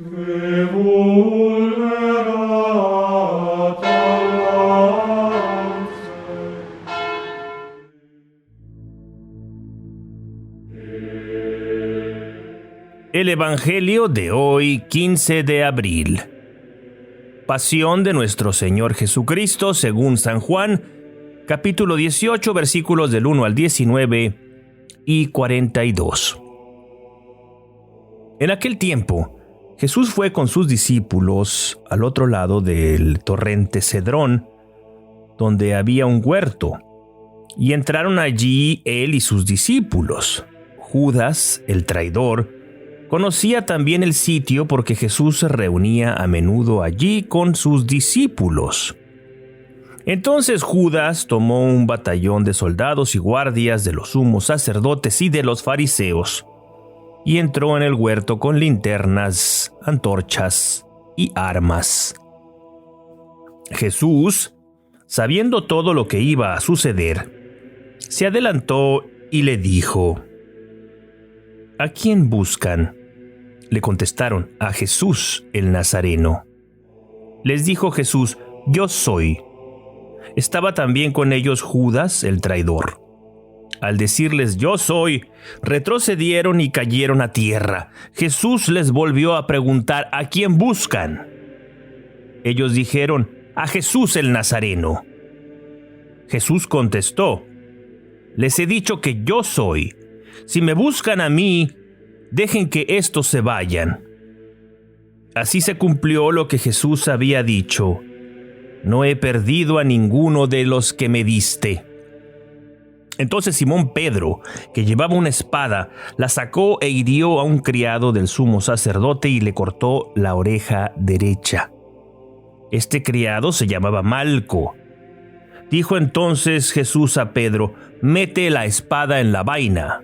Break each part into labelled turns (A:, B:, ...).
A: Que vulnerat alabarte.
B: El Evangelio de hoy, 15 de abril. Pasión de nuestro Señor Jesucristo según San Juan, capítulo 18, versículos del 1 al 19 y 42. En aquel tiempo, Jesús fue con sus discípulos al otro lado del torrente Cedrón, donde había un huerto, y entraron allí él y sus discípulos. Judas, el traidor, conocía también el sitio porque Jesús se reunía a menudo allí con sus discípulos. Entonces Judas tomó un batallón de soldados y guardias de los sumos sacerdotes y de los fariseos, y entró en el huerto con linternas, antorchas y armas. Jesús, sabiendo todo lo que iba a suceder, se adelantó y le dijo: ¿A quién buscan? Le contestaron: a Jesús el Nazareno. Les dijo Jesús: yo soy. Estaba también con ellos Judas el traidor. Al decirles yo soy, retrocedieron y cayeron a tierra. Jesús les volvió a preguntar: ¿a quién buscan? Ellos dijeron: a Jesús el Nazareno. Jesús contestó: les he dicho que yo soy. Si me buscan a mí, dejen que estos se vayan. Así se cumplió lo que Jesús había dicho: no he perdido a ninguno de los que me diste. Entonces Simón Pedro, que llevaba una espada, la sacó e hirió a un criado del sumo sacerdote y le cortó la oreja derecha. Este criado se llamaba Malco. Dijo entonces Jesús a Pedro: mete la espada en la vaina.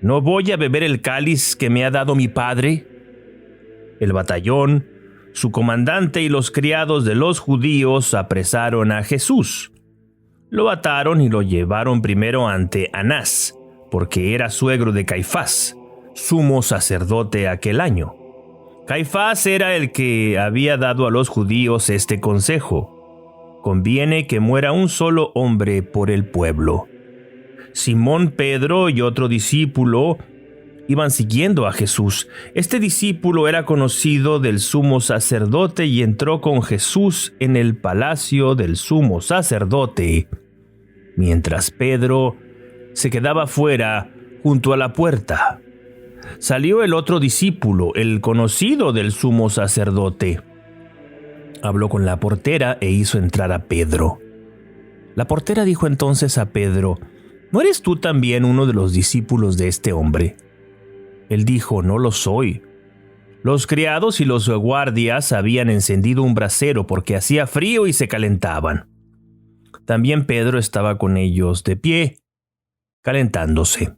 B: ¿No voy a beber el cáliz que me ha dado mi padre? El batallón, su comandante y los criados de los judíos apresaron a Jesús. Lo ataron y lo llevaron primero ante Anás, porque era suegro de Caifás, sumo sacerdote aquel año. Caifás era el que había dado a los judíos este consejo: conviene que muera un solo hombre por el pueblo. Simón Pedro y otro discípulo iban siguiendo a Jesús. Este discípulo era conocido del sumo sacerdote y entró con Jesús en el palacio del sumo sacerdote, mientras Pedro se quedaba fuera junto a la puerta. Salió el otro discípulo, el conocido del sumo sacerdote. Habló con la portera e hizo entrar a Pedro. La portera dijo entonces a Pedro: ¿no eres tú también uno de los discípulos de este hombre? Él dijo: no lo soy. Los criados y los guardias habían encendido un brasero porque hacía frío y se calentaban. También Pedro estaba con ellos de pie, calentándose.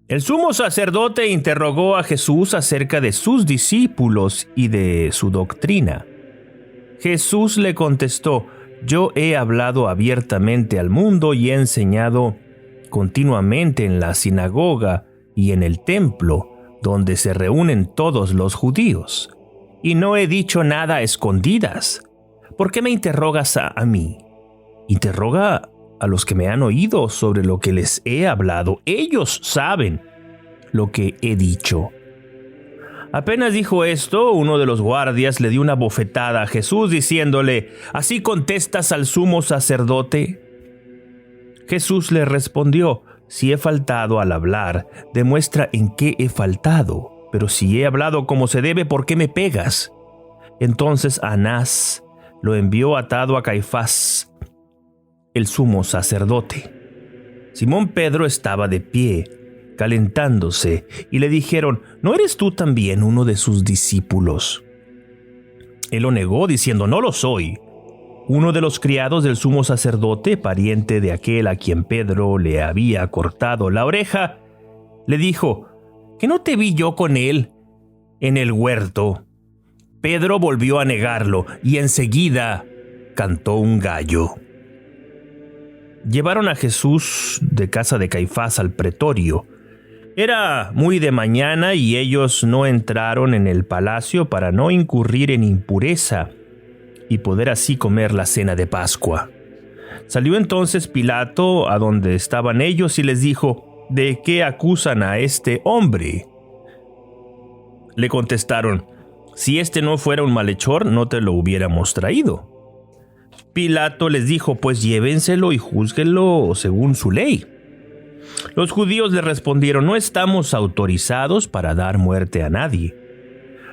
B: El sumo sacerdote interrogó a Jesús acerca de sus discípulos y de su doctrina. Jesús le contestó: yo he hablado abiertamente al mundo y he enseñado continuamente en la sinagoga y en el templo, donde se reúnen todos los judíos. Y no he dicho nada a escondidas. ¿Por qué me interrogas a mí? Interroga a los que me han oído sobre lo que les he hablado. Ellos saben lo que he dicho. Apenas dijo esto, uno de los guardias le dio una bofetada a Jesús diciéndole: ¿así contestas al sumo sacerdote? Jesús le respondió: si he faltado al hablar, demuestra en qué he faltado. Pero si he hablado como se debe, ¿por qué me pegas? Entonces Anás lo envió atado a Caifás, el sumo sacerdote. Simón Pedro estaba de pie, calentándose, y le dijeron: ¿no eres tú también uno de sus discípulos? Él lo negó diciendo: no lo soy. Uno de los criados del sumo sacerdote, pariente de aquel a quien Pedro le había cortado la oreja, le dijo: ¿que no te vi yo con él en el huerto? Pedro volvió a negarlo y enseguida cantó un gallo. Llevaron a Jesús de casa de Caifás al pretorio. Era muy de mañana y ellos no entraron en el palacio para no incurrir en impureza y poder así comer la cena de Pascua. Salió entonces Pilato a donde estaban ellos y les dijo: ¿De qué acusan a este hombre? Le contestaron: si este no fuera un malhechor, no te lo hubiéramos traído. Pilato les dijo: pues llévenselo y júzguenlo según su ley. Los judíos le respondieron: no estamos autorizados para dar muerte a nadie.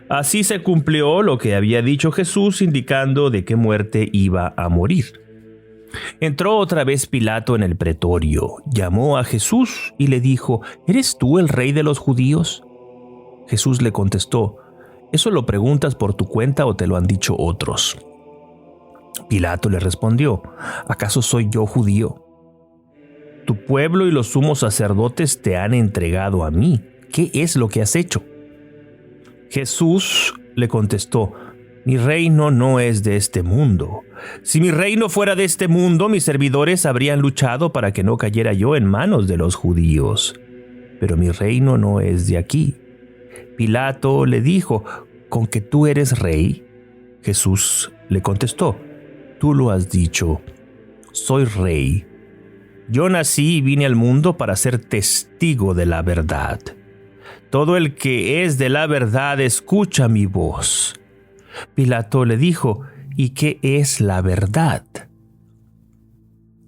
B: Así se cumplió lo que había dicho Jesús, indicando de qué muerte iba a morir. Entró otra vez Pilato en el pretorio, llamó a Jesús y le dijo: ¿eres tú el rey de los judíos? Jesús le contestó: ¿eso lo preguntas por tu cuenta o te lo han dicho otros? Pilato le respondió: ¿acaso soy yo judío? Tu pueblo y los sumos sacerdotes te han entregado a mí. ¿Qué es lo que has hecho? Jesús le contestó: mi reino no es de este mundo. Si mi reino fuera de este mundo, mis servidores habrían luchado para que no cayera yo en manos de los judíos. Pero mi reino no es de aquí. Pilato le dijo: ¿con que tú eres rey? Jesús le contestó: tú lo has dicho, soy rey. Yo nací y vine al mundo para ser testigo de la verdad. Todo el que es de la verdad escucha mi voz. Pilato le dijo: ¿y qué es la verdad?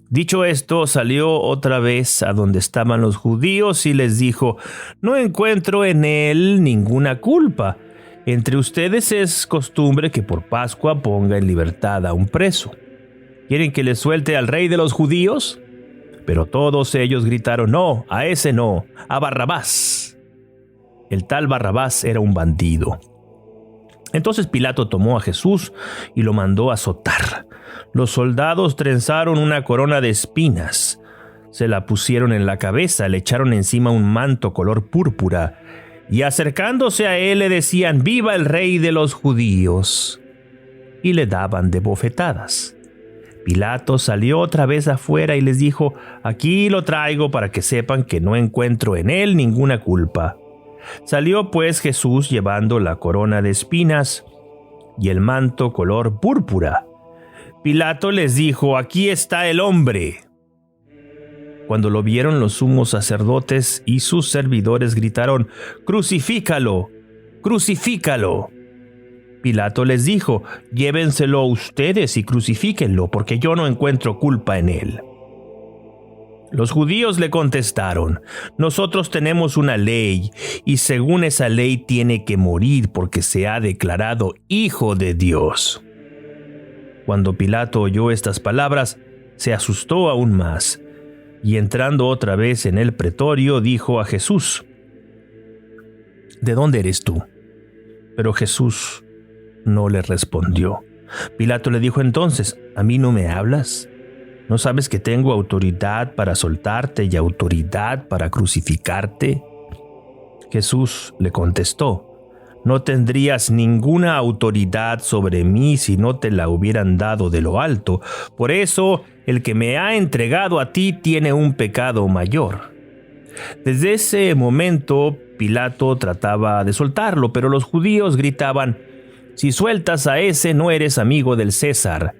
B: Dicho esto, salió otra vez a donde estaban los judíos y les dijo: no encuentro en él ninguna culpa. Entre ustedes es costumbre que por Pascua ponga en libertad a un preso. ¿Quieren que les suelte al rey de los judíos? Pero todos ellos gritaron: no, a ese no, a Barrabás. El tal Barrabás era un bandido. Entonces Pilato tomó a Jesús y lo mandó azotar. Los soldados trenzaron una corona de espinas, se la pusieron en la cabeza, le echaron encima un manto color púrpura y acercándose a él le decían: «¡Viva el rey de los judíos!» y le daban de bofetadas. Pilato salió otra vez afuera y les dijo: «Aquí lo traigo para que sepan que no encuentro en él ninguna culpa». Salió pues Jesús llevando la corona de espinas y el manto color púrpura. Pilato les dijo: «Aquí está el hombre». Cuando lo vieron, los sumos sacerdotes y sus servidores gritaron: «¡Crucifícalo! ¡Crucifícalo!». Pilato les dijo: «Llévenselo ustedes y crucifíquenlo, porque yo no encuentro culpa en él». Los judíos le contestaron: «Nosotros tenemos una ley, y según esa ley tiene que morir porque se ha declarado Hijo de Dios». Cuando Pilato oyó estas palabras, se asustó aún más, y entrando otra vez en el pretorio, dijo a Jesús: «¿De dónde eres tú?». Pero Jesús no le respondió. Pilato le dijo entonces: «¿A mí no me hablas? ¿No sabes que tengo autoridad para soltarte y autoridad para crucificarte?». Jesús le contestó: «No tendrías ninguna autoridad sobre mí si no te la hubieran dado de lo alto. Por eso, el que me ha entregado a ti tiene un pecado mayor». Desde ese momento, Pilato trataba de soltarlo, pero los judíos gritaban: «Si sueltas a ese, no eres amigo del César,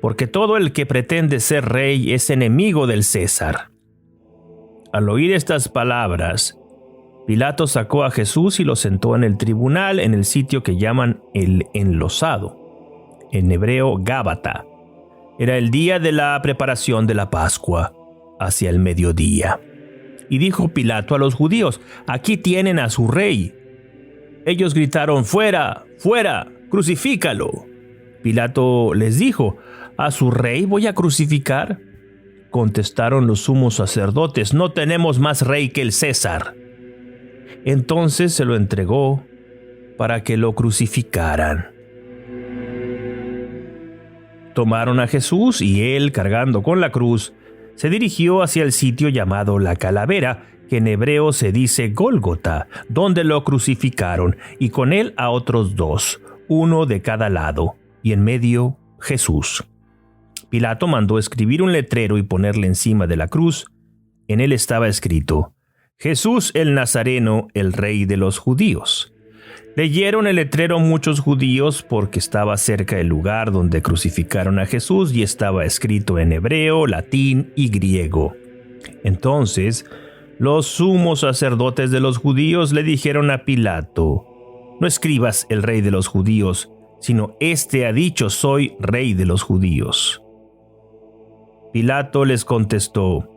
B: porque todo el que pretende ser rey es enemigo del César». Al oír estas palabras, Pilato sacó a Jesús y lo sentó en el tribunal, en el sitio que llaman el Enlosado, en hebreo Gábata. Era el día de la preparación de la Pascua, hacia el mediodía. Y dijo Pilato a los judíos: «Aquí tienen a su rey». Ellos gritaron: «¡Fuera, fuera, crucifícalo!». Pilato les dijo: «¿A su rey voy a crucificar?». Contestaron los sumos sacerdotes: «No tenemos más rey que el César». Entonces se lo entregó para que lo crucificaran. Tomaron a Jesús y él, cargando con la cruz, se dirigió hacia el sitio llamado La Calavera, que en hebreo se dice Gólgota, donde lo crucificaron, y con él a otros dos, uno de cada lado, y en medio Jesús. Pilato mandó escribir un letrero y ponerle encima de la cruz. En él estaba escrito: Jesús el Nazareno, el Rey de los judíos. Leyeron el letrero muchos judíos porque estaba cerca el lugar donde crucificaron a Jesús y estaba escrito en hebreo, latín y griego. Entonces, los sumos sacerdotes de los judíos le dijeron a Pilato: «No escribas el Rey de los judíos, sino este ha dicho: soy Rey de los judíos». Pilato les contestó: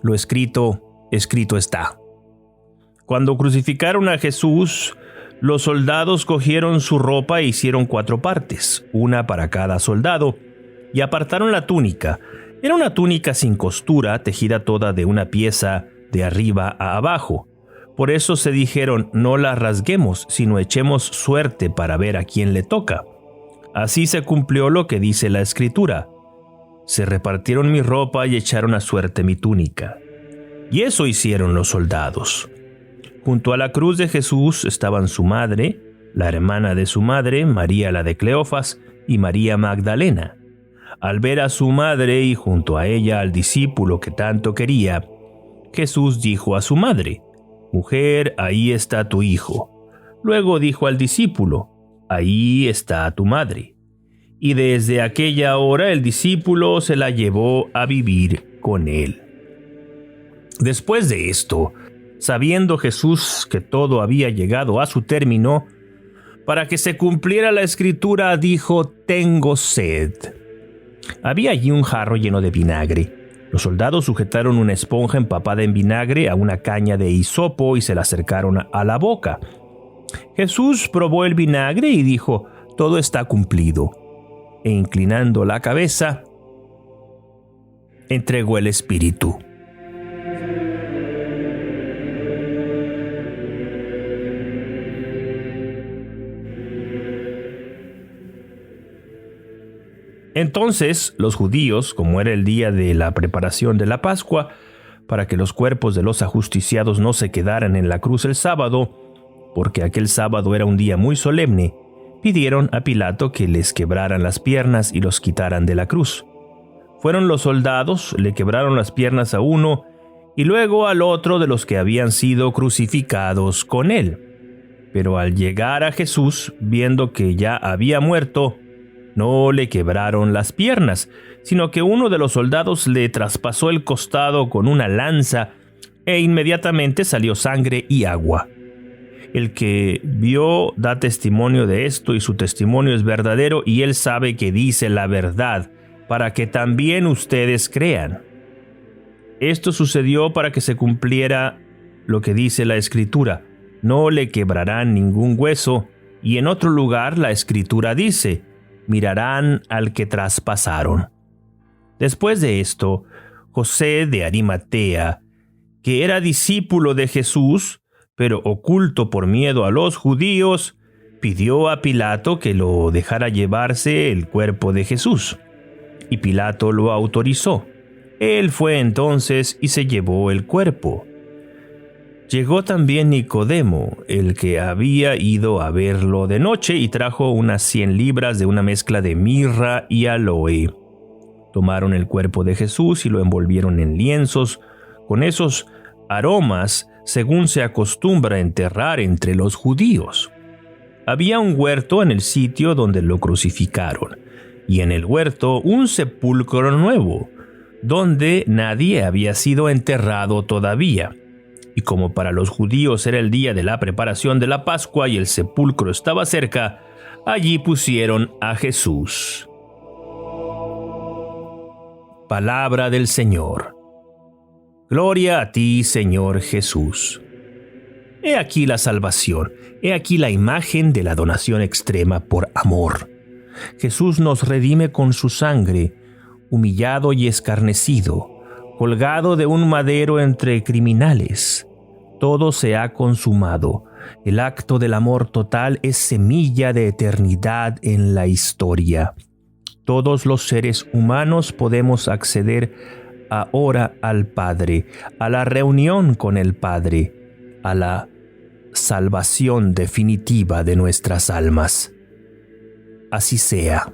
B: «Lo escrito, escrito está». Cuando crucificaron a Jesús, los soldados cogieron su ropa e hicieron 4 partes, una para cada soldado, y apartaron la túnica. Era una túnica sin costura, tejida toda de una pieza de arriba a abajo. Por eso se dijeron: no la rasguemos, sino echemos suerte para ver a quién le toca. Así se cumplió lo que dice la Escritura: se repartieron mi ropa y echaron a suerte mi túnica. Y eso hicieron los soldados. Junto a la cruz de Jesús estaban su madre, la hermana de su madre, María la de Cleofas, y María Magdalena. Al ver a su madre y junto a ella al discípulo que tanto quería, Jesús dijo a su madre: «Mujer, ahí está tu hijo». Luego dijo al discípulo: «Ahí está tu madre». Y desde aquella hora el discípulo se la llevó a vivir con él. Después de esto, sabiendo Jesús que todo había llegado a su término, para que se cumpliera la Escritura, dijo: «Tengo sed». Había allí un jarro lleno de vinagre. Los soldados sujetaron una esponja empapada en vinagre a una caña de hisopo y se la acercaron a la boca. Jesús probó el vinagre y dijo: «Todo está cumplido». E inclinando la cabeza, entregó el espíritu. Entonces los judíos, como era el día de la preparación de la Pascua, para que los cuerpos de los ajusticiados no se quedaran en la cruz el sábado, porque aquel sábado era un día muy solemne, pidieron a Pilato que les quebraran las piernas y los quitaran de la cruz. Fueron los soldados, le quebraron las piernas a uno y luego al otro de los que habían sido crucificados con él. Pero al llegar a Jesús, viendo que ya había muerto, no le quebraron las piernas, sino que uno de los soldados le traspasó el costado con una lanza e inmediatamente salió sangre y agua. El que vio da testimonio de esto y su testimonio es verdadero y él sabe que dice la verdad, para que también ustedes crean. Esto sucedió para que se cumpliera lo que dice la Escritura: no le quebrarán ningún hueso. Y en otro lugar la Escritura dice: mirarán al que traspasaron. Después de esto, José de Arimatea, que era discípulo de Jesús, pero oculto por miedo a los judíos, pidió a Pilato que lo dejara llevarse el cuerpo de Jesús. Y Pilato lo autorizó. Él fue entonces y se llevó el cuerpo. Llegó también Nicodemo, el que había ido a verlo de noche, y trajo unas 100 libras de una mezcla de mirra y aloe. Tomaron el cuerpo de Jesús y lo envolvieron en lienzos, con esos aromas, según se acostumbra enterrar entre los judíos. Había un huerto en el sitio donde lo crucificaron, y en el huerto un sepulcro nuevo, donde nadie había sido enterrado todavía. Y como para los judíos era el día de la preparación de la Pascua y el sepulcro estaba cerca, allí pusieron a Jesús. Palabra del Señor. Gloria a ti, Señor Jesús. He aquí la salvación, he aquí la imagen de la donación extrema por amor. Jesús nos redime con su sangre, humillado y escarnecido, colgado de un madero entre criminales. Todo se ha consumado. El acto del amor total es semilla de eternidad en la historia. Todos los seres humanos podemos acceder ahora al Padre, a la reunión con el Padre, a la salvación definitiva de nuestras almas. Así sea.